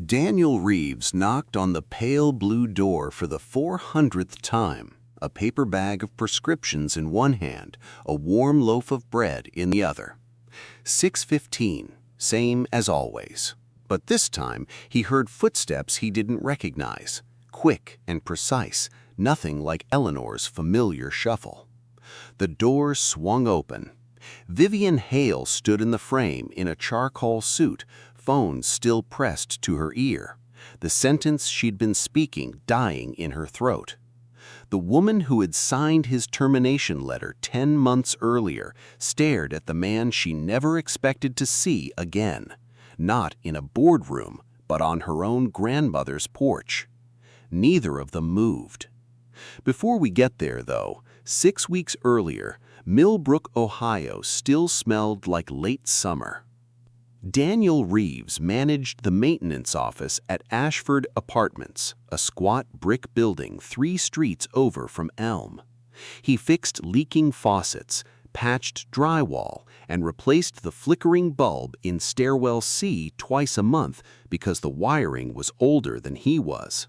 Daniel Reeves knocked on the pale blue door for the 400th time, a paper bag of prescriptions in one hand, a warm loaf of bread in the other. 6:15, same as always. But this time he heard footsteps he didn't recognize, quick and precise, nothing like Eleanor's familiar shuffle. The door swung open. Vivian Hale stood in the frame in a charcoal suit, phone still pressed to her ear, the sentence she'd been speaking dying in her throat. The woman who had signed his termination letter 10 months earlier stared at the man she never expected to see again, not in a boardroom, but on her own grandmother's porch. Neither of them moved. Before we get there, though, 6 weeks earlier, Millbrook, Ohio still smelled like late summer. Daniel Reeves managed the maintenance office at Ashford Apartments, a squat brick building 3 streets over from Elm. He fixed leaking faucets, patched drywall, and replaced the flickering bulb in stairwell C twice a month because the wiring was older than he was.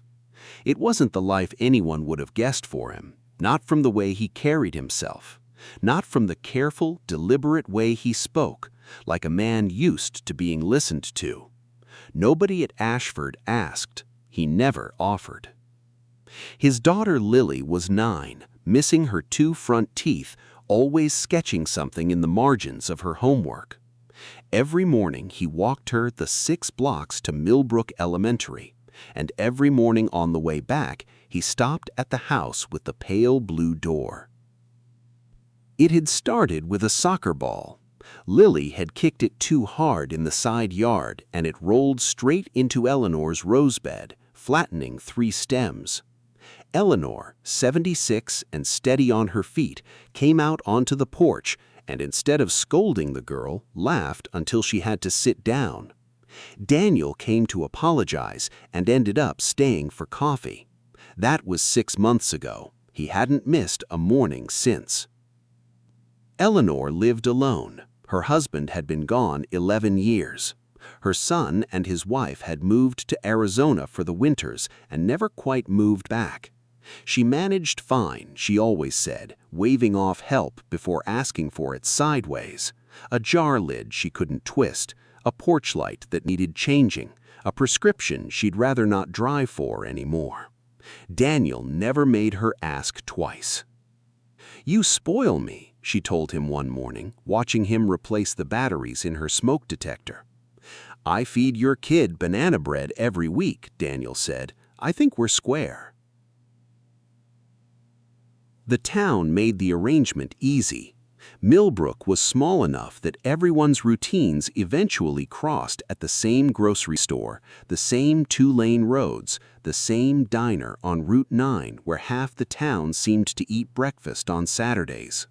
It wasn't the life anyone would have guessed for him, not from the way he carried himself, not from the careful, deliberate way he spoke, like a man used to being listened to. Nobody at Ashford asked. He never offered. His daughter Lily was 9, missing her 2 front teeth, always sketching something in the margins of her homework. Every morning he walked her the 6 blocks to Millbrook Elementary, and every morning on the way back he stopped at the house with the pale blue door. It had started with a soccer ball. Lily had kicked it too hard in the side yard, and it rolled straight into Eleanor's rosebed, flattening 3 stems. Eleanor, 76 and steady on her feet, came out onto the porch and instead of scolding the girl, laughed until she had to sit down. Daniel came to apologize and ended up staying for coffee. That was 6 months ago. He hadn't missed a morning since. Eleanor lived alone. Her husband had been gone 11 years. Her son and his wife had moved to Arizona for the winters and never quite moved back. She managed fine, she always said, waving off help before asking for it sideways. A jar lid she couldn't twist, a porch light that needed changing, a prescription she'd rather not drive for anymore. Daniel never made her ask twice. "You spoil me," she told him one morning, watching him replace the batteries in her smoke detector. "I feed your kid banana bread every week," Daniel said. "I think we're square." The town made the arrangement easy. Millbrook was small enough that everyone's routines eventually crossed at the same grocery store, the same 2-lane roads, the same diner on Route 9 where half the town seemed to eat breakfast on Saturdays.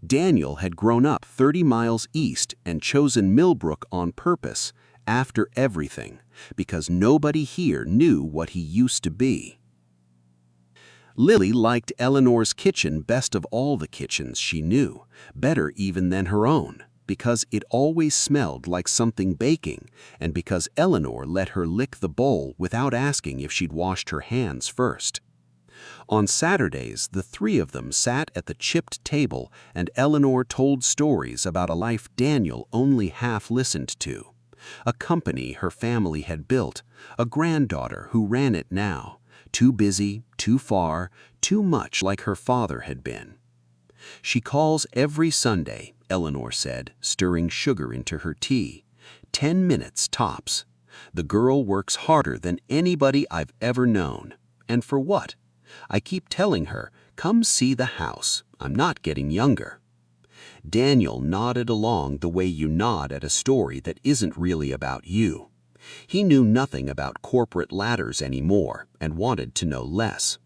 Daniel had grown up 30 miles east and chosen Millbrook on purpose, after everything, because nobody here knew what he used to be. Lily liked Eleanor's kitchen best of all the kitchens she knew, better even than her own, because it always smelled like something baking, and because Eleanor let her lick the bowl without asking if she'd washed her hands first. On Saturdays, the 3 of them sat at the chipped table and Eleanor told stories about a life Daniel only half listened to. A company her family had built, a granddaughter who ran it now, too busy, too far, too much like her father had been. "She calls every Sunday," Eleanor said, stirring sugar into her tea. 10 minutes tops. "The girl works harder than anybody I've ever known. And for what? I keep telling her, come see the house. I'm not getting younger." Daniel nodded along the way you nod at a story that isn't really about you. He knew nothing about corporate ladders anymore and wanted to know less.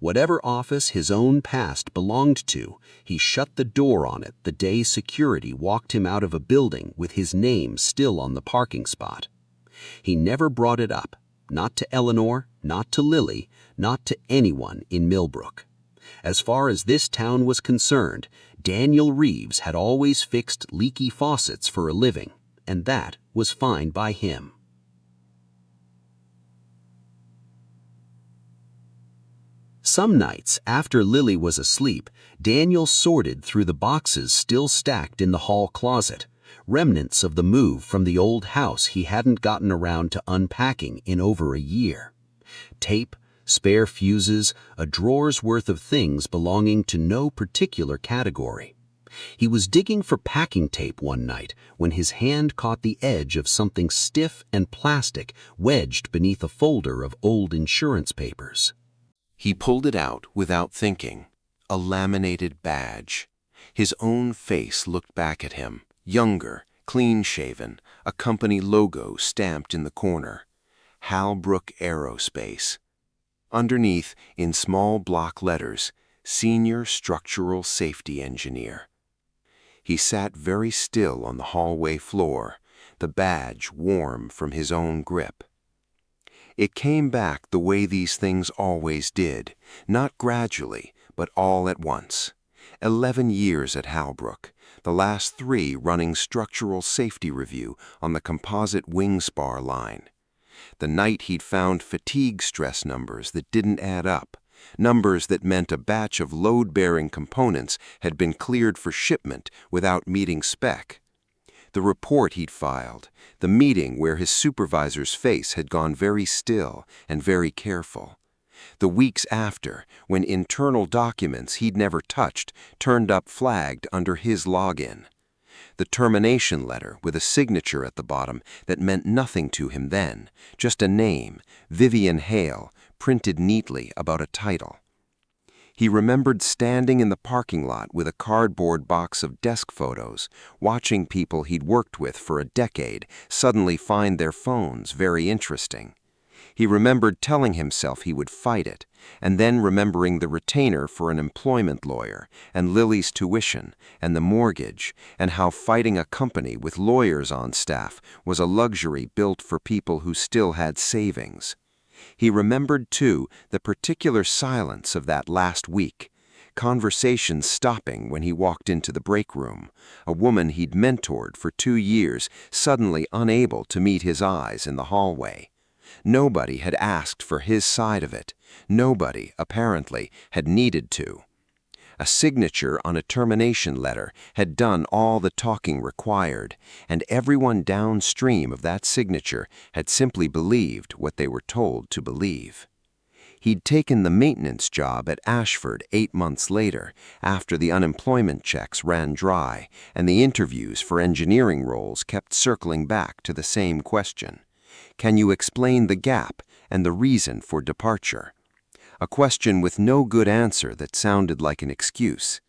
Whatever office his own past belonged to, he shut the door on it the day security walked him out of a building with his name still on the parking spot. He never brought it up, not to Eleanor, not to Lily, not to anyone in Millbrook. As far as this town was concerned, Daniel Reeves had always fixed leaky faucets for a living, and that was fine by him. Some nights, after Lily was asleep, Daniel sorted through the boxes still stacked in the hall closet, remnants of the move from the old house he hadn't gotten around to unpacking in over a year. Tape, spare fuses, a drawer's worth of things belonging to no particular category. He was digging for packing tape one night when his hand caught the edge of something stiff and plastic wedged beneath a folder of old insurance papers. He pulled it out without thinking. A laminated badge. His own face looked back at him, younger, clean-shaven, a company logo stamped in the corner. Halbrook Aerospace. Underneath, in small block letters, Senior Structural Safety Engineer. He sat very still on the hallway floor, the badge warm from his own grip. It came back the way these things always did, not gradually, but all at once. 11 years at Halbrook, the last 3 running structural safety review on the composite wing spar line. The night he'd found fatigue stress numbers that didn't add up, numbers that meant a batch of load-bearing components had been cleared for shipment without meeting spec. The report he'd filed, the meeting where his supervisor's face had gone very still and very careful. The weeks after, when internal documents he'd never touched turned up flagged under his login. The termination letter with a signature at the bottom that meant nothing to him then, just a name, Vivian Hale, printed neatly about a title. He remembered standing in the parking lot with a cardboard box of desk photos, watching people he'd worked with for a decade suddenly find their phones very interesting. He remembered telling himself he would fight it, and then remembering the retainer for an employment lawyer, and Lily's tuition, and the mortgage, and how fighting a company with lawyers on staff was a luxury built for people who still had savings. He remembered, too, the particular silence of that last week, conversations stopping when he walked into the break room, a woman he'd mentored for 2 years suddenly unable to meet his eyes in the hallway. Nobody had asked for his side of it. Nobody, apparently, had needed to. A signature on a termination letter had done all the talking required, and everyone downstream of that signature had simply believed what they were told to believe. He'd taken the maintenance job at Ashford 8 months later, after the unemployment checks ran dry, and the interviews for engineering roles kept circling back to the same question. Can you explain the gap and the reason for departure? A question with no good answer that sounded like an excuse.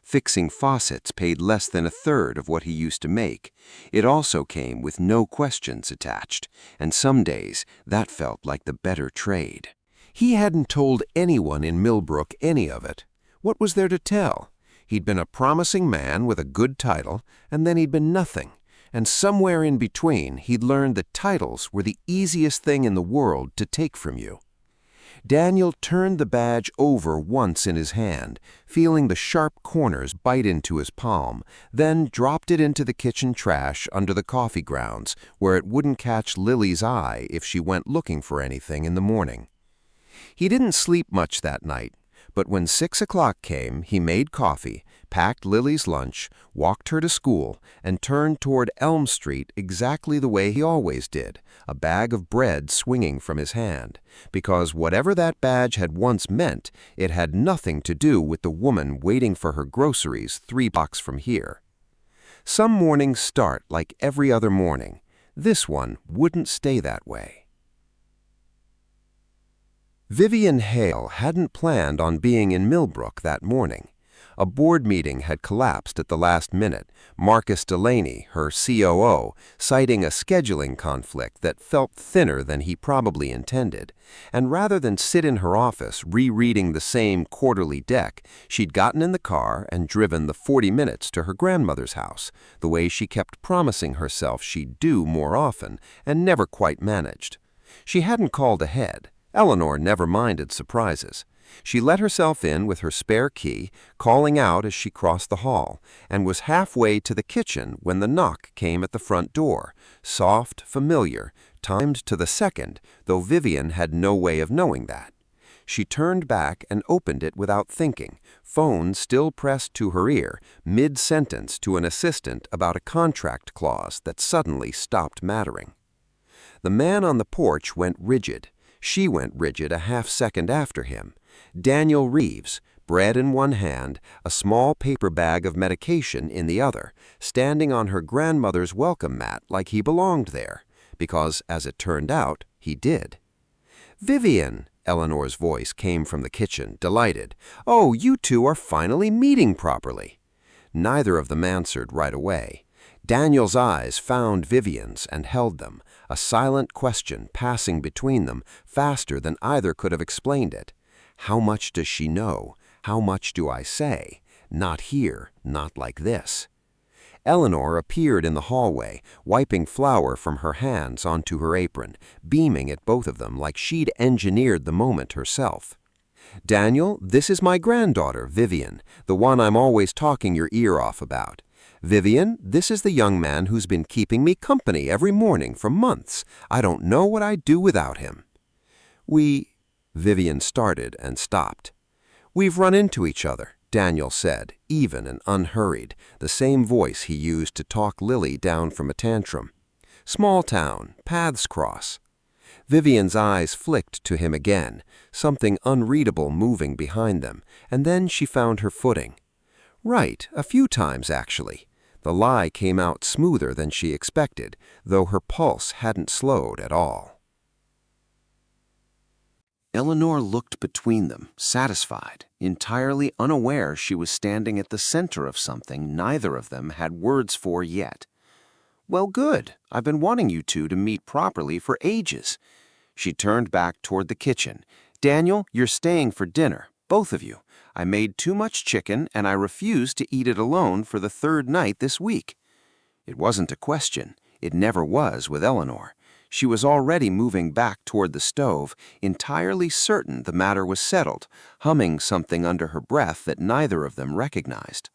Fixing faucets paid less than 1/3 of what he used to make. It also came with no questions attached, and some days that felt like the better trade. He hadn't told anyone in Millbrook any of it. What was there to tell? He'd been a promising man with a good title, and then he'd been nothing. And somewhere in between, he'd learned that titles were the easiest thing in the world to take from you. Daniel turned the badge over once in his hand, feeling the sharp corners bite into his palm, then dropped it into the kitchen trash under the coffee grounds, where it wouldn't catch Lily's eye if she went looking for anything in the morning. He didn't sleep much that night, but when 6 o'clock came, he made coffee, packed Lily's lunch, walked her to school, and turned toward Elm Street exactly the way he always did, a bag of bread swinging from his hand, because whatever that badge had once meant, it had nothing to do with the woman waiting for her groceries 3 blocks from here. Some mornings start like every other morning. This one wouldn't stay that way. Vivian Hale hadn't planned on being in Millbrook that morning. A board meeting had collapsed at the last minute, Marcus Delaney, her COO, citing a scheduling conflict that felt thinner than he probably intended, and rather than sit in her office rereading the same quarterly deck, she'd gotten in the car and driven the 40 minutes to her grandmother's house, the way she kept promising herself she'd do more often and never quite managed. She hadn't called ahead. Eleanor never minded surprises. She let herself in with her spare key, calling out as she crossed the hall, and was halfway to the kitchen when the knock came at the front door, soft, familiar, timed to the second, though Vivian had no way of knowing that. She turned back and opened it without thinking, phone still pressed to her ear, mid-sentence to an assistant about a contract clause that suddenly stopped mattering. The man on the porch went rigid. She went rigid a half-second after him. Daniel Reeves, bread in one hand, a small paper bag of medication in the other, standing on her grandmother's welcome mat like he belonged there, because, as it turned out, he did. "Vivian," Eleanor's voice came from the kitchen, delighted. "Oh, you two are finally meeting properly." Neither of them answered right away. Daniel's eyes found Vivian's and held them, a silent question passing between them faster than either could have explained it. How much does she know? How much do I say? Not here, not like this. Eleanor appeared in the hallway, wiping flour from her hands onto her apron, beaming at both of them like she'd engineered the moment herself. "Daniel, this is my granddaughter, Vivian, the one I'm always talking your ear off about. Vivian, this is the young man who's been keeping me company every morning for months. I don't know what I'd do without him." Vivian started and stopped. "We've run into each other," Daniel said, even and unhurried, the same voice he used to talk Lily down from a tantrum. "Small town, paths cross." Vivian's eyes flicked to him again, something unreadable moving behind them, and then she found her footing. "Right, a few times actually." The lie came out smoother than she expected, though her pulse hadn't slowed at all. Eleanor looked between them, satisfied, entirely unaware she was standing at the center of something neither of them had words for yet. "Well, good. I've been wanting you two to meet properly for ages." She turned back toward the kitchen. "Daniel, you're staying for dinner, both of you. I made too much chicken, and I refuse to eat it alone for the third night this week." It wasn't a question. It never was with Eleanor. She was already moving back toward the stove, entirely certain the matter was settled, humming something under her breath that neither of them recognized.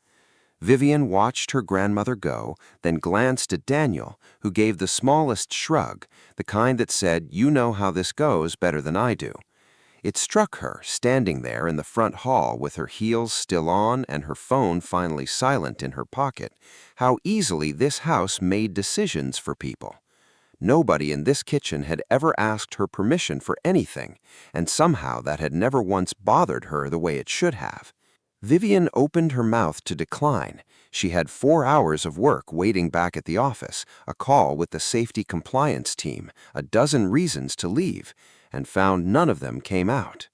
Vivian watched her grandmother go, then glanced at Daniel, who gave the smallest shrug, the kind that said, "You know how this goes better than I do." It struck her, standing there in the front hall with her heels still on and her phone finally silent in her pocket, how easily this house made decisions for people. Nobody in this kitchen had ever asked her permission for anything, and somehow that had never once bothered her the way it should have. Vivian opened her mouth to decline. She had 4 hours of work waiting back at the office, a call with the safety compliance team, a dozen reasons to leave, and found none of them came out.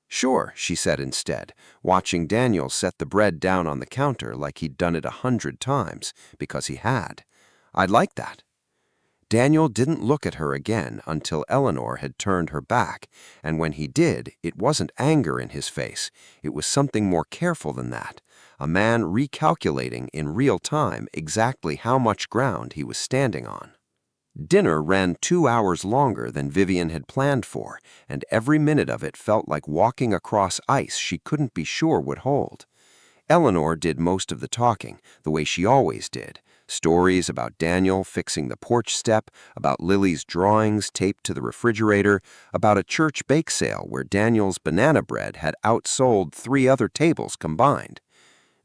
"Sure," she said instead, watching Daniel set the bread down on the counter like he'd done it 100 times, because he had. "I'd like that." Daniel didn't look at her again until Eleanor had turned her back, and when he did, it wasn't anger in his face. It was something more careful than that, a man recalculating in real time exactly how much ground he was standing on. Dinner ran 2 hours longer than Vivian had planned for, and every minute of it felt like walking across ice she couldn't be sure would hold. Eleanor did most of the talking, the way she always did. Stories about Daniel fixing the porch step, about Lily's drawings taped to the refrigerator, about a church bake sale where Daniel's banana bread had outsold 3 other tables combined.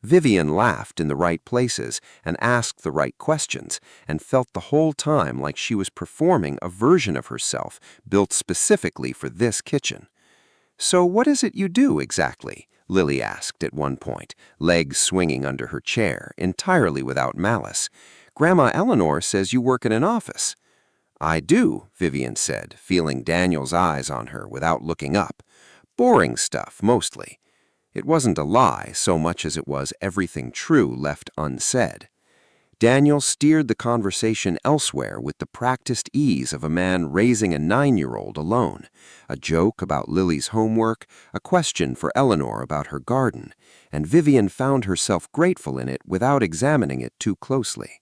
Vivian laughed in the right places and asked the right questions, and felt the whole time like she was performing a version of herself built specifically for this kitchen. "So what is it you do exactly?" Lily asked at one point, legs swinging under her chair, entirely without malice. "Grandma Eleanor says you work in an office." "I do," Vivian said, feeling Daniel's eyes on her without looking up. "Boring stuff, mostly." It wasn't a lie so much as it was everything true left unsaid. Daniel steered the conversation elsewhere with the practiced ease of a man raising a 9-year-old alone, a joke about Lily's homework, a question for Eleanor about her garden, and Vivian found herself grateful in it without examining it too closely.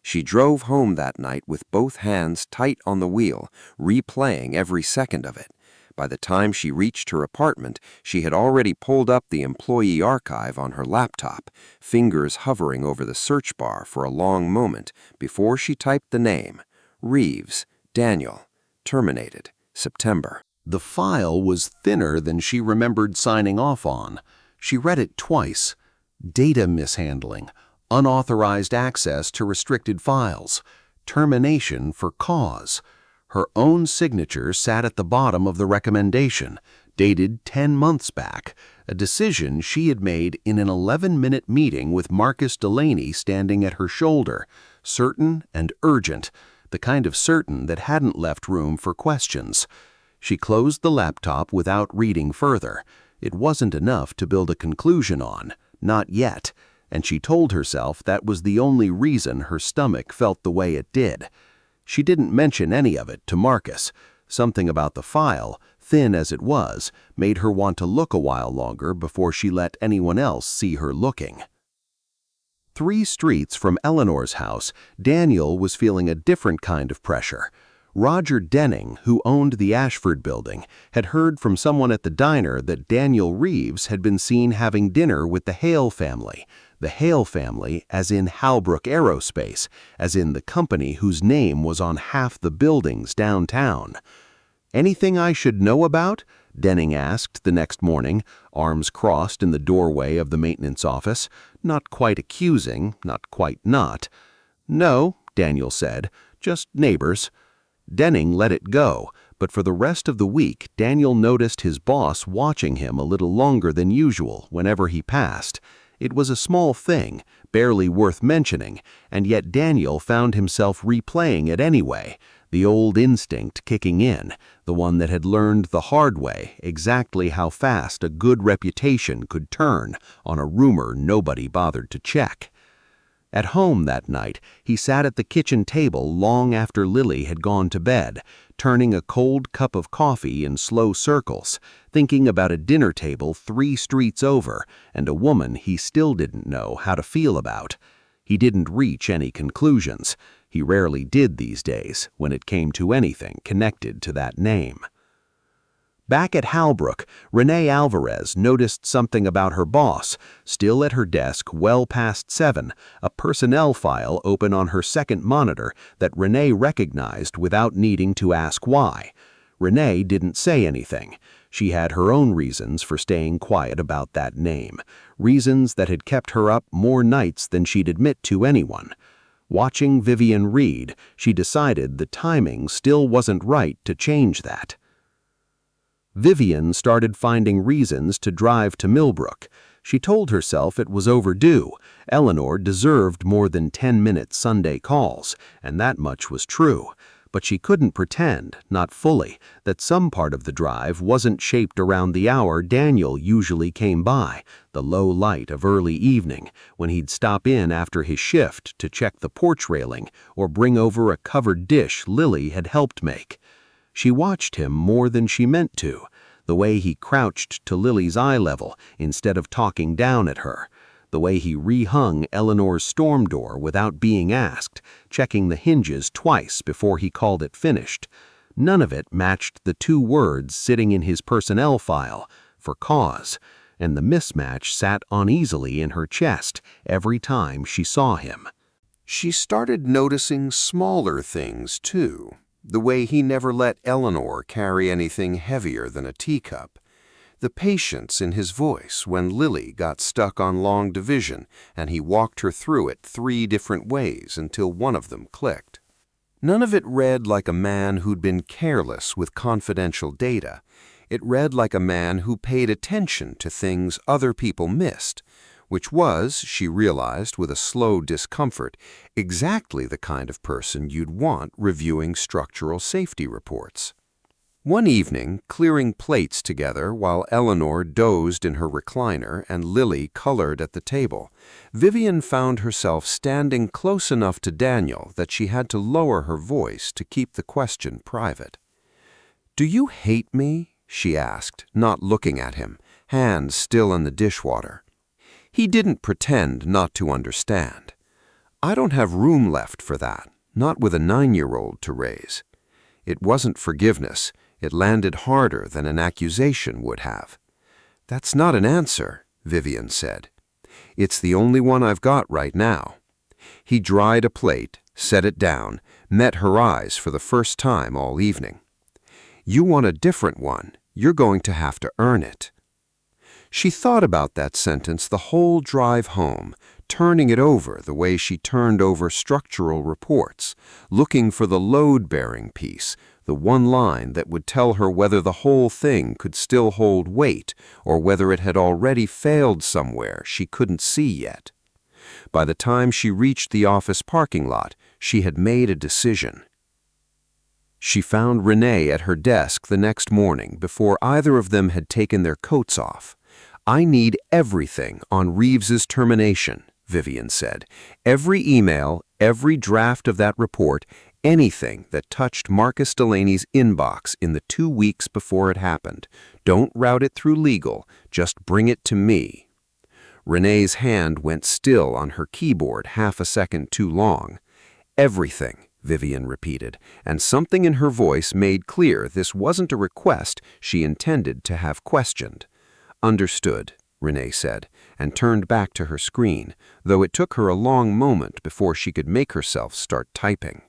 She drove home that night with both hands tight on the wheel, replaying every second of it. By the time she reached her apartment, she had already pulled up the employee archive on her laptop, fingers hovering over the search bar for a long moment before she typed the name, Reeves, Daniel, terminated, September. The file was thinner than she remembered signing off on. She read it twice. Data mishandling, unauthorized access to restricted files, termination for cause. Her own signature sat at the bottom of the recommendation, dated 10 months back, a decision she had made in an 11-minute meeting with Marcus Delaney standing at her shoulder, certain and urgent, the kind of certain that hadn't left room for questions. She closed the laptop without reading further. It wasn't enough to build a conclusion on, not yet, and she told herself that was the only reason her stomach felt the way it did. She didn't mention any of it to Marcus. Something about the file, thin as it was, made her want to look a while longer before she let anyone else see her looking. 3 streets from Eleanor's house, Daniel was feeling a different kind of pressure. Roger Denning, who owned the Ashford building, had heard from someone at the diner that Daniel Reeves had been seen having dinner with the Hale family. The Hale family, as in Halbrook Aerospace, as in the company whose name was on half the buildings downtown. "Anything I should know about?" Denning asked the next morning, arms crossed in the doorway of the maintenance office, not quite accusing, not quite not. "No," Daniel said, "just neighbors." Denning let it go, but for the rest of the week Daniel noticed his boss watching him a little longer than usual whenever he passed. It was a small thing, barely worth mentioning, and yet Daniel found himself replaying it anyway, the old instinct kicking in, the one that had learned the hard way exactly how fast a good reputation could turn on a rumor nobody bothered to check. At home that night, he sat at the kitchen table long after Lily had gone to bed, turning a cold cup of coffee in slow circles, thinking about a dinner table 3 streets over and a woman he still didn't know how to feel about. He didn't reach any conclusions. He rarely did these days when it came to anything connected to that name. Back at Halbrook, Renee Alvarez noticed something about her boss, still at her desk well past 7, a personnel file open on her second monitor that Renee recognized without needing to ask why. Renee didn't say anything. She had her own reasons for staying quiet about that name, reasons that had kept her up more nights than she'd admit to anyone. Watching Vivian read, she decided the timing still wasn't right to change that. Vivian started finding reasons to drive to Millbrook. She told herself it was overdue. Eleanor deserved more than 10-minute Sunday calls, and that much was true. But she couldn't pretend, not fully, that some part of the drive wasn't shaped around the hour Daniel usually came by, the low light of early evening, when he'd stop in after his shift to check the porch railing or bring over a covered dish Lily had helped make. She watched him more than she meant to, the way he crouched to Lily's eye level instead of talking down at her, the way he rehung Eleanor's storm door without being asked, checking the hinges twice before he called it finished. None of it matched the 2 words sitting in his personnel file, for cause, and the mismatch sat uneasily in her chest every time she saw him. She started noticing smaller things, too. The way he never let Eleanor carry anything heavier than a teacup. The patience in his voice when Lily got stuck on long division and he walked her through it 3 different ways until one of them clicked. None of it read like a man who'd been careless with confidential data. It read like a man who paid attention to things other people missed, which was, she realized with a slow discomfort, exactly the kind of person you'd want reviewing structural safety reports. One evening, clearing plates together while Eleanor dozed in her recliner and Lily colored at the table, Vivian found herself standing close enough to Daniel that she had to lower her voice to keep the question private. "Do you hate me?" she asked, not looking at him, hands still in the dishwater. He didn't pretend not to understand. "I don't have room left for that, not with a 9-year-old to raise." It wasn't forgiveness. It landed harder than an accusation would have. "That's not an answer," Vivian said. "It's the only one I've got right now." He dried a plate, set it down, met her eyes for the first time all evening. You want a different one. You're going to have to earn it." She thought about that sentence the whole drive home, turning it over the way she turned over structural reports, looking for the load-bearing piece, the one line that would tell her whether the whole thing could still hold weight or whether it had already failed somewhere she couldn't see yet. By the time she reached the office parking lot, she had made a decision. She found Renee at her desk the next morning before either of them had taken their coats off. "I need everything on Reeves's termination," Vivian said. "Every email, every draft of that report, anything that touched Marcus Delaney's inbox in the 2 weeks before it happened. Don't route it through legal, just bring it to me." Renee's hand went still on her keyboard half a second too long. "Everything," Vivian repeated, and something in her voice made clear this wasn't a request she intended to have questioned. "Understood," Renee said, and turned back to her screen, though it took her a long moment before she could make herself start typing.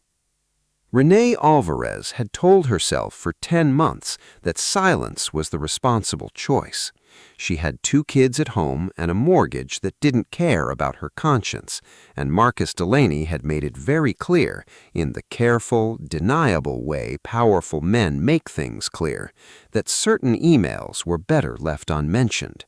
Renee Alvarez had told herself for 10 months that silence was the responsible choice. She had 2 kids at home and a mortgage that didn't care about her conscience, and Marcus Delaney had made it very clear, in the careful, deniable way powerful men make things clear, that certain emails were better left unmentioned.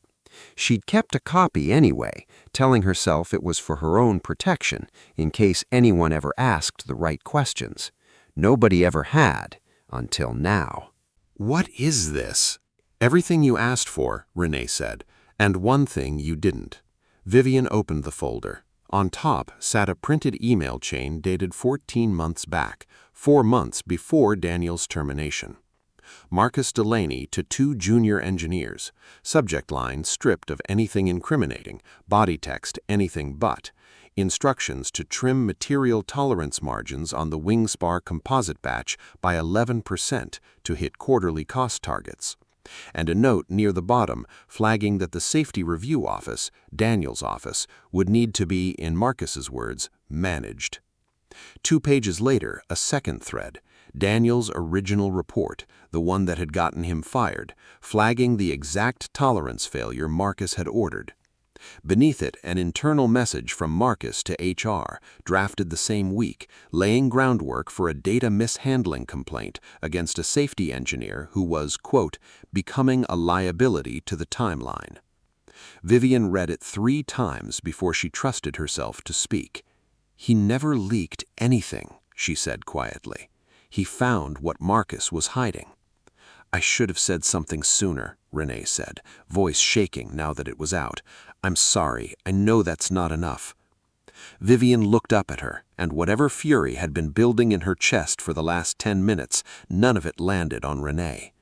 She'd kept a copy anyway, telling herself it was for her own protection, in case anyone ever asked the right questions. Nobody ever had, until now. "What is this?" "Everything you asked for," Renee said, "and one thing you didn't." Vivian opened the folder. On top sat a printed email chain dated 14 months back, 4 months before Daniel's termination. Marcus Delaney to 2 junior engineers. Subject line stripped of anything incriminating, body text anything but. Instructions to trim material tolerance margins on the Wingspar composite batch by 11% to hit quarterly cost targets. And a note near the bottom flagging that the Safety Review Office, Daniel's office, would need to be, in Marcus's words, managed. 2 pages later, a second thread, Daniel's original report, the one that had gotten him fired, flagging the exact tolerance failure Marcus had ordered. Beneath it, an internal message from Marcus to HR, drafted the same week, laying groundwork for a data mishandling complaint against a safety engineer who was, quote, "becoming a liability to the timeline." Vivian read it 3 times before she trusted herself to speak. "He never leaked anything," she said quietly. "He found what Marcus was hiding." "I should have said something sooner," Renee said, voice shaking now that it was out. "I'm sorry, I know that's not enough." Vivian looked up at her, and whatever fury had been building in her chest for the last 10 minutes, none of it landed on Renee.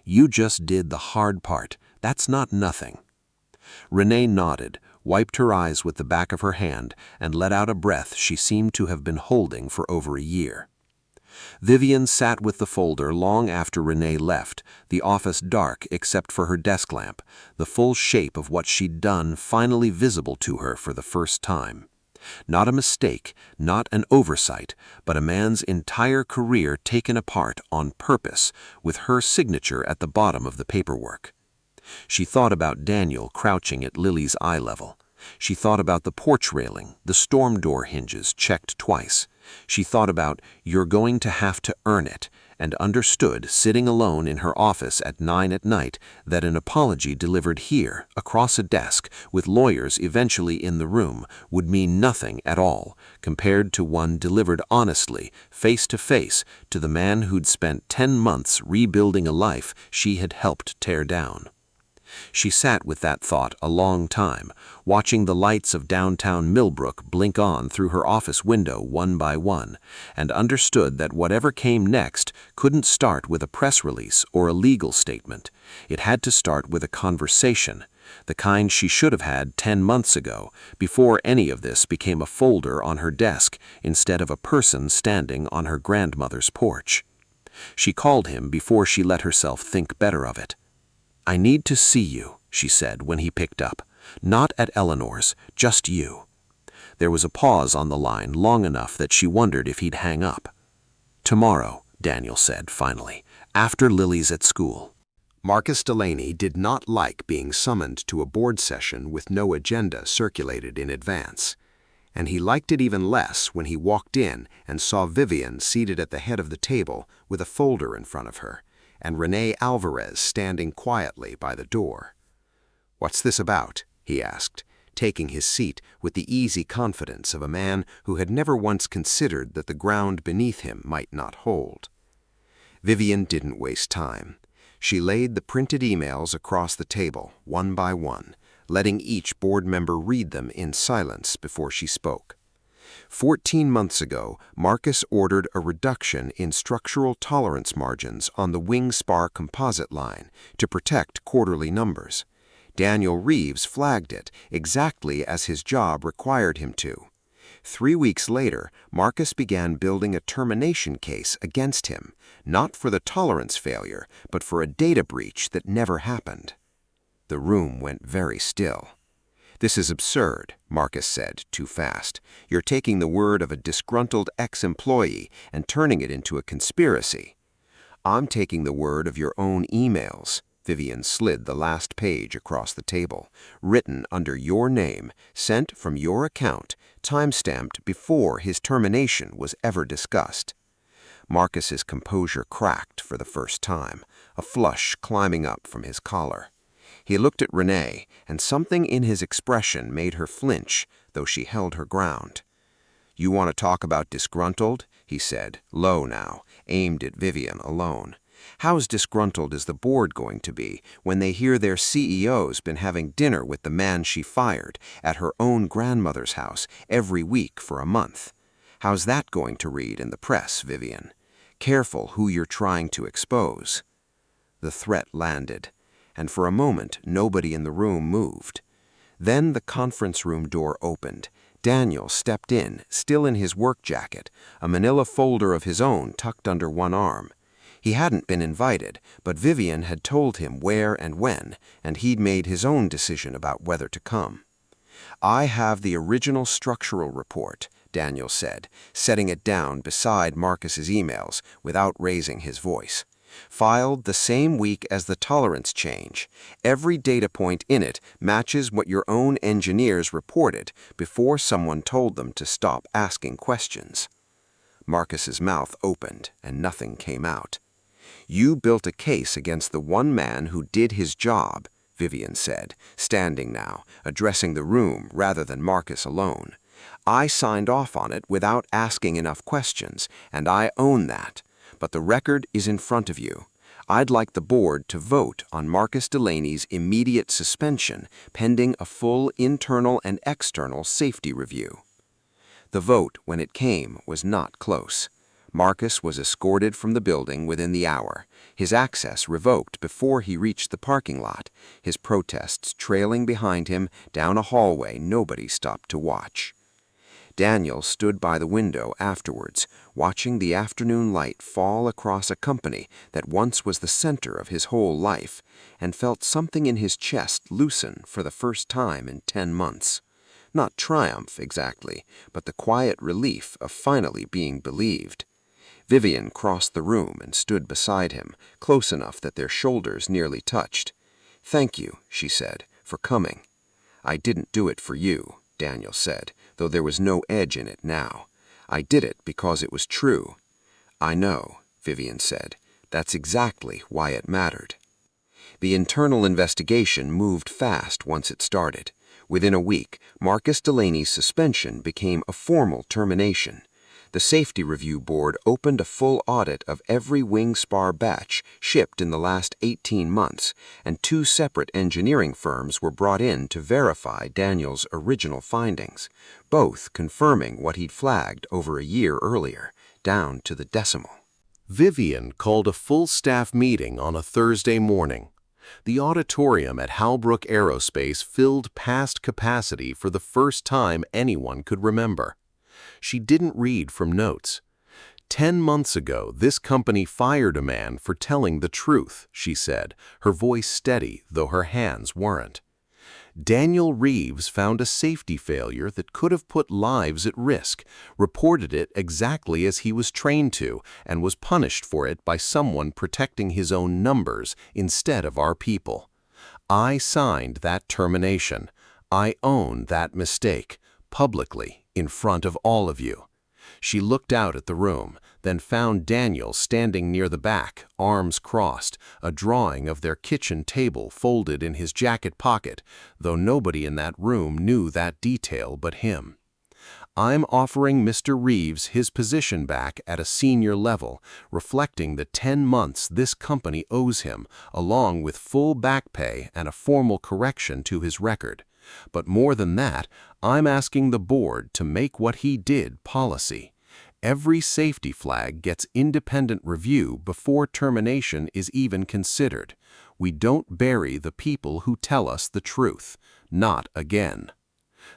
"You just did the hard part. That's not nothing." Renee nodded, wiped her eyes with the back of her hand, and let out a breath she seemed to have been holding for over a year. Vivian sat with the folder long after Renee left, the office dark except for her desk lamp, the full shape of what she'd done finally visible to her for the first time. Not a mistake, not an oversight, but a man's entire career taken apart on purpose, with her signature at the bottom of the paperwork. She thought about Daniel crouching at Lily's eye level. She thought about the porch railing, the storm door hinges checked twice. She thought about, "You're going to have to earn it," and understood, sitting alone in her office at 9 at night, that an apology delivered here, across a desk, with lawyers eventually in the room, would mean nothing at all, compared to one delivered honestly, face to face, to the man who'd spent 10 months rebuilding a life she had helped tear down. She sat with that thought a long time, watching the lights of downtown Millbrook blink on through her office window one by one, and understood that whatever came next couldn't start with a press release or a legal statement. It had to start with a conversation, the kind she should have had 10 months ago, before any of this became a folder on her desk instead of a person standing on her grandmother's porch. She called him before she let herself think better of it. "I need to see you," she said when he picked up. "Not at Eleanor's, just you." There was a pause on the line long enough that she wondered if he'd hang up. "Tomorrow," Daniel said finally, After Lily's at school. Marcus Delaney did not like being summoned to a board session with no agenda circulated in advance, and he liked it even less when he walked in and saw Vivian seated at the head of the table with a folder in front of her, and Renee Alvarez standing quietly by the door. "What's this about?" he asked, taking his seat with the easy confidence of a man who had never once considered that the ground beneath him might not hold. Vivian didn't waste time. She laid the printed emails across the table, one by one, letting each board member read them in silence before she spoke. 14 months ago, Marcus ordered a reduction in structural tolerance margins on the wing spar composite line to protect quarterly numbers. Daniel Reeves flagged it exactly as his job required him to. 3 weeks later, Marcus began building a termination case against him, not for the tolerance failure, but for a data breach that never happened. The room went very still. "This is absurd," Marcus said, too fast. "You're taking the word of a disgruntled ex-employee and turning it into a conspiracy." "I'm taking the word of your own emails." Vivian slid the last page across the table. "Written under your name, sent from your account, time-stamped before his termination was ever discussed." Marcus's composure cracked for the first time, a flush climbing up from his collar. He looked at Renee, and something in his expression made her flinch, though she held her ground. "You want to talk about disgruntled?" he said, low now, aimed at Vivian alone. "How's disgruntled is the board going to be when they hear their CEO's been having dinner with the man she fired at her own grandmother's house every week for a month? How's that going to read in the press, Vivian? Careful who you're trying to expose." The threat landed, and for a moment nobody in the room moved. Then the conference room door opened. Daniel stepped in, still in his work jacket, a manila folder of his own tucked under one arm. He hadn't been invited, but Vivian had told him where and when, and he'd made his own decision about whether to come. "I have the original structural report," Daniel said, setting it down beside Marcus's emails without raising his voice. "Filed the same week as the tolerance change. Every data point in it matches what your own engineers reported before someone told them to stop asking questions." Marcus's mouth opened and nothing came out. "You built a case against the one man who did his job," Vivian said, standing now, addressing the room rather than Marcus alone. "I signed off on it without asking enough questions, and I own that. But the record is in front of you. I'd like the board to vote on Marcus Delaney's immediate suspension pending a full internal and external safety review." The vote, when it came, was not close. Marcus was escorted from the building within the hour, his access revoked before he reached the parking lot, his protests trailing behind him down a hallway nobody stopped to watch. Daniel stood by the window afterwards, watching the afternoon light fall across a company that once was the center of his whole life, and felt something in his chest loosen for the first time in 10 months. Not triumph, exactly, but the quiet relief of finally being believed. Vivian crossed the room and stood beside him, close enough that their shoulders nearly touched. "Thank you," she said, "for coming." "I didn't do it for you," Daniel said, though there was no edge in it now. "I did it because it was true." "I know," Vivian said. "That's exactly why it mattered." The internal investigation moved fast once it started. Within a week, Marcus Delaney's suspension became a formal termination. The Safety Review Board opened a full audit of every wing spar batch shipped in the last 18 months, and 2 separate engineering firms were brought in to verify Daniel's original findings, both confirming what he'd flagged over a year earlier, down to the decimal. Vivian called a full staff meeting on a Thursday morning. The auditorium at Halbrook Aerospace filled past capacity for the first time anyone could remember. She didn't read from notes. 10 months ago, this company fired a man for telling the truth, she said, her voice steady, though her hands weren't. Daniel Reeves found a safety failure that could have put lives at risk, reported it exactly as he was trained to, and was punished for it by someone protecting his own numbers instead of our people. I signed that termination. I own that mistake, publicly, in front of all of you. She looked out at the room, then found Daniel standing near the back, arms crossed, a drawing of their kitchen table folded in his jacket pocket, though nobody in that room knew that detail but him. I'm offering Mr. Reeves his position back at a senior level, reflecting the 10 months this company owes him, along with full back pay and a formal correction to his record. But more than that, I'm asking the board to make what he did policy. Every safety flag gets independent review before termination is even considered. We don't bury the people who tell us the truth. Not again.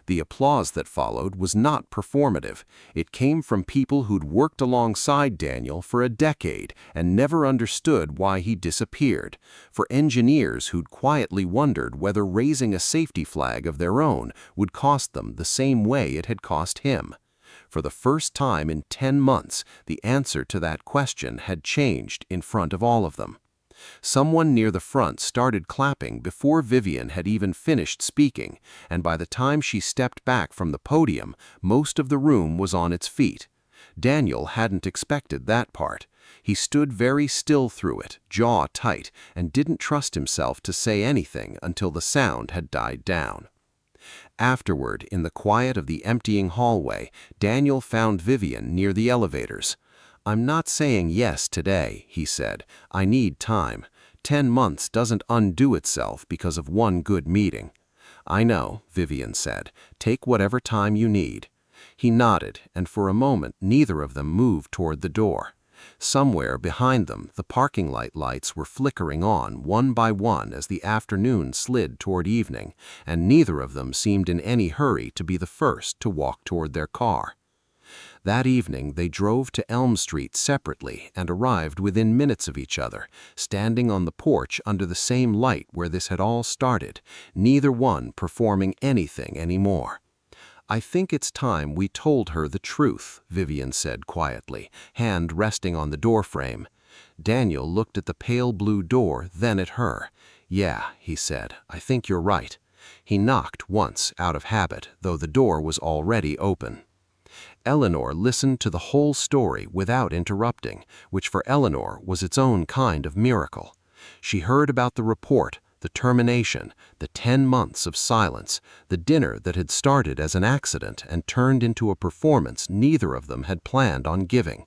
The applause that followed was not performative. It came from people who'd worked alongside Daniel for a decade and never understood why he disappeared, for engineers who'd quietly wondered whether raising a safety flag of their own would cost them the same way it had cost him. For the first time in 10 months, the answer to that question had changed in front of all of them. Someone near the front started clapping before Vivian had even finished speaking, and by the time she stepped back from the podium, most of the room was on its feet. Daniel hadn't expected that part. He stood very still through it, jaw tight, and didn't trust himself to say anything until the sound had died down. Afterward, in the quiet of the emptying hallway, Daniel found Vivian near the elevators. "I'm not saying yes today," he said. "I need time. 10 months doesn't undo itself because of one good meeting." "I know," Vivian said. "Take whatever time you need." He nodded, and for a moment neither of them moved toward the door. Somewhere behind them, the parking lot lights were flickering on one by one as the afternoon slid toward evening, and neither of them seemed in any hurry to be the first to walk toward their car. That evening they drove to Elm Street separately and arrived within minutes of each other, standing on the porch under the same light where this had all started, neither one performing anything anymore. "I think it's time we told her the truth," Vivian said quietly, hand resting on the doorframe. Daniel looked at the pale blue door, then at her. "Yeah," he said, "I think you're right." He knocked once, out of habit, though the door was already open. Eleanor listened to the whole story without interrupting, which for Eleanor was its own kind of miracle. She heard about the report, the termination, the 10 months of silence, the dinner that had started as an accident and turned into a performance neither of them had planned on giving.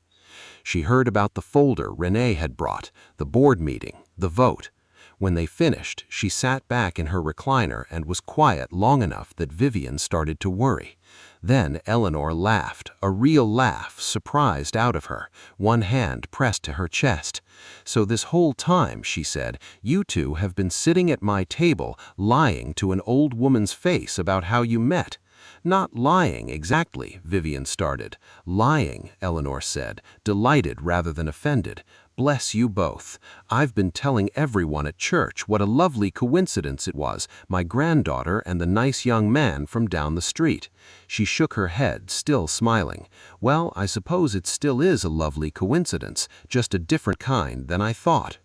She heard about the folder Renee had brought, the board meeting, the vote. When they finished, she sat back in her recliner and was quiet long enough that Vivian started to worry. Then Eleanor laughed, a real laugh, surprised out of her, one hand pressed to her chest. "So this whole time," she said, "you two have been sitting at my table, lying to an old woman's face about how you met." "Not lying, exactly," Vivian started. "Lying," Eleanor said, delighted rather than offended. "Bless you both. I've been telling everyone at church what a lovely coincidence it was, my granddaughter and the nice young man from down the street." She shook her head, still smiling. "Well, I suppose it still is a lovely coincidence, just a different kind than I thought."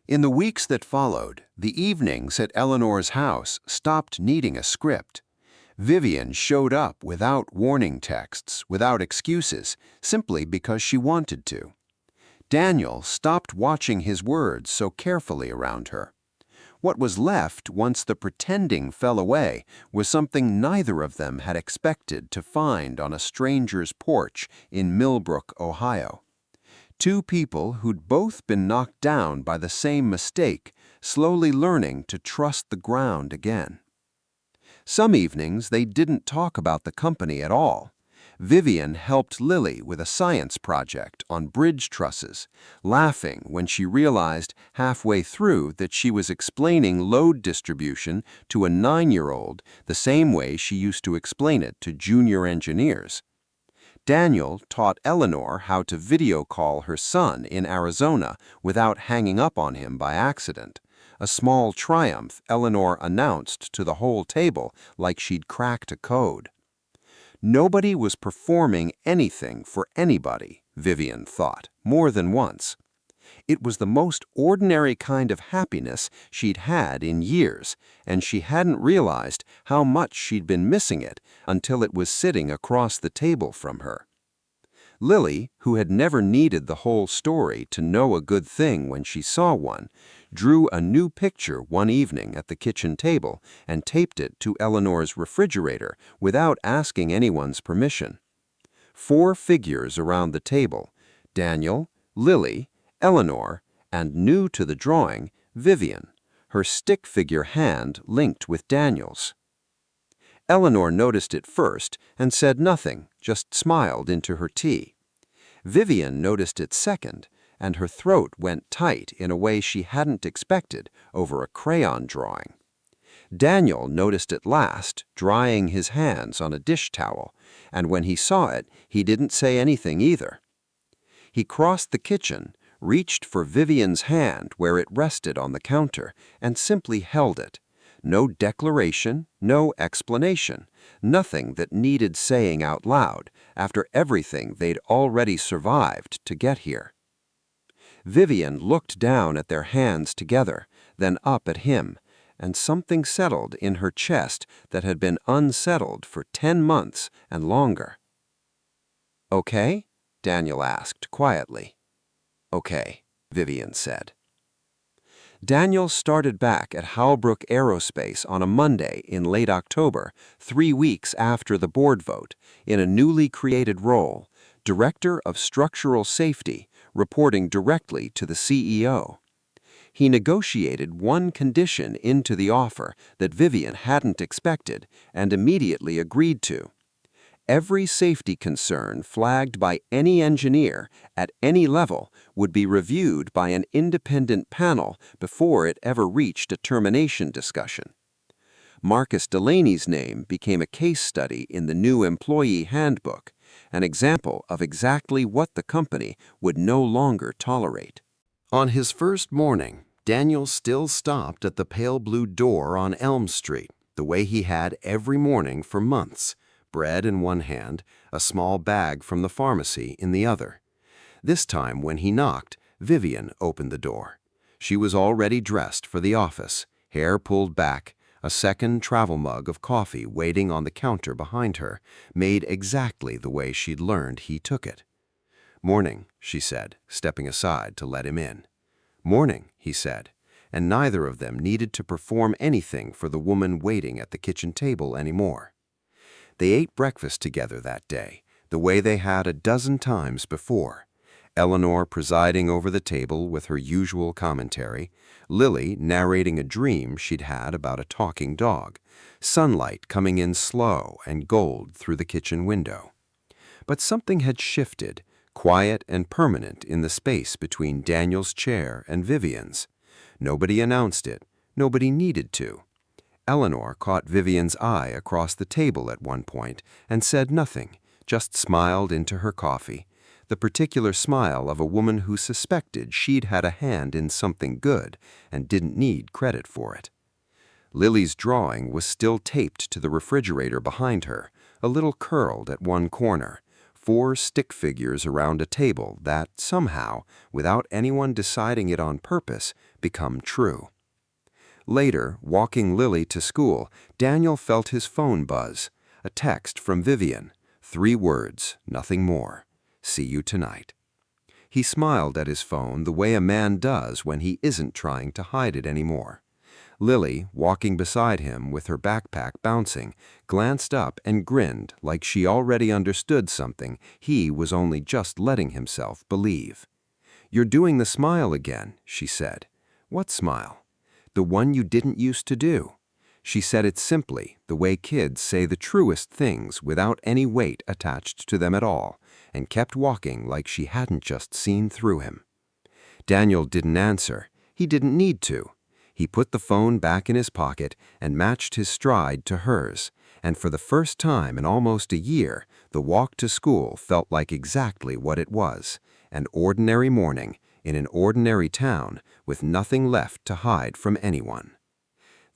In the weeks that followed, the evenings at Eleanor's house stopped needing a script. Vivian showed up without warning texts, without excuses, simply because she wanted to. Daniel stopped watching his words so carefully around her. What was left once the pretending fell away was something neither of them had expected to find on a stranger's porch in Millbrook, Ohio. Two people who'd both been knocked down by the same mistake, slowly learning to trust the ground again. Some evenings they didn't talk about the company at all. Vivian helped Lily with a science project on bridge trusses, laughing when she realized halfway through that she was explaining load distribution to a 9-year-old the same way she used to explain it to junior engineers. Daniel taught Eleanor how to video call her son in Arizona without hanging up on him by accident. a small triumph Eleanor announced to the whole table like she'd cracked a code. Nobody was performing anything for anybody, Vivian thought, more than once. It was the most ordinary kind of happiness she'd had in years, and she hadn't realized how much she'd been missing it until it was sitting across the table from her. Lily, who had never needed the whole story to know a good thing when she saw one, drew a new picture one evening at the kitchen table and taped it to Eleanor's refrigerator without asking anyone's permission. 4 figures around the table: Daniel, Lily, Eleanor, and, new to the drawing, Vivian, her stick figure hand linked with Daniel's. Eleanor noticed it first and said nothing, just smiled into her tea. Vivian noticed it second, and her throat went tight in a way she hadn't expected over a crayon drawing. Daniel noticed it last, drying his hands on a dish towel, and when he saw it, he didn't say anything either. He crossed the kitchen, reached for Vivian's hand where it rested on the counter, and simply held it. No declaration, no explanation, nothing that needed saying out loud after everything they'd already survived to get here. Vivian looked down at their hands together, then up at him, and something settled in her chest that had been unsettled for 10 months and longer. "Okay?" Daniel asked quietly. "Okay," Vivian said. Daniel started back at Howlbrook Aerospace on a Monday in late October, 3 weeks after the board vote, in a newly created role, Director of Structural Safety, reporting directly to the CEO. He negotiated one condition into the offer that Vivian hadn't expected and immediately agreed to. Every safety concern flagged by any engineer at any level would be reviewed by an independent panel before it ever reached a termination discussion. Marcus Delaney's name became a case study in the new employee handbook, an example of exactly what the company would no longer tolerate. On his first morning, Daniel still stopped at the pale blue door on Elm Street, the way he had every morning for months. Bread in one hand, a small bag from the pharmacy in the other. This time, when he knocked, Vivian opened the door. She was already dressed for the office, hair pulled back, a second travel mug of coffee waiting on the counter behind her, made exactly the way she'd learned he took it. "Morning," she said, stepping aside to let him in. "Morning," he said, and neither of them needed to perform anything for the woman waiting at the kitchen table anymore. They ate breakfast together that day, the way they had a dozen times before. Eleanor presiding over the table with her usual commentary, Lily narrating a dream she'd had about a talking dog, sunlight coming in slow and gold through the kitchen window. But something had shifted, quiet and permanent, in the space between Daniel's chair and Vivian's. Nobody announced it, nobody needed to. Eleanor caught Vivian's eye across the table at one point and said nothing, just smiled into her coffee, the particular smile of a woman who suspected she'd had a hand in something good and didn't need credit for it. Lily's drawing was still taped to the refrigerator behind her, a little curled at one corner, 4 stick figures around a table that somehow, without anyone deciding it on purpose, become true. Later, walking Lily to school, Daniel felt his phone buzz. A text from Vivian. 3 words, nothing more. "See you tonight." He smiled at his phone the way a man does when he isn't trying to hide it anymore. Lily, walking beside him with her backpack bouncing, glanced up and grinned like she already understood something he was only just letting himself believe. "You're doing the smile again," she said. "What smile?" "The one you didn't used to do." She said it simply, the way kids say the truest things without any weight attached to them at all, and kept walking like she hadn't just seen through him. Daniel didn't answer. He didn't need to. He put the phone back in his pocket and matched his stride to hers, and for the first time in almost a year, the walk to school felt like exactly what it was, an ordinary morning in an ordinary town with nothing left to hide from anyone.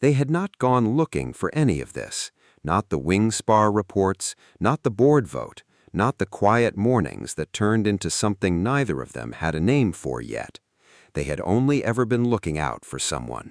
They had not gone looking for any of this, not the wing spar reports, not the board vote, not the quiet mornings that turned into something neither of them had a name for yet. They had only ever been looking out for someone.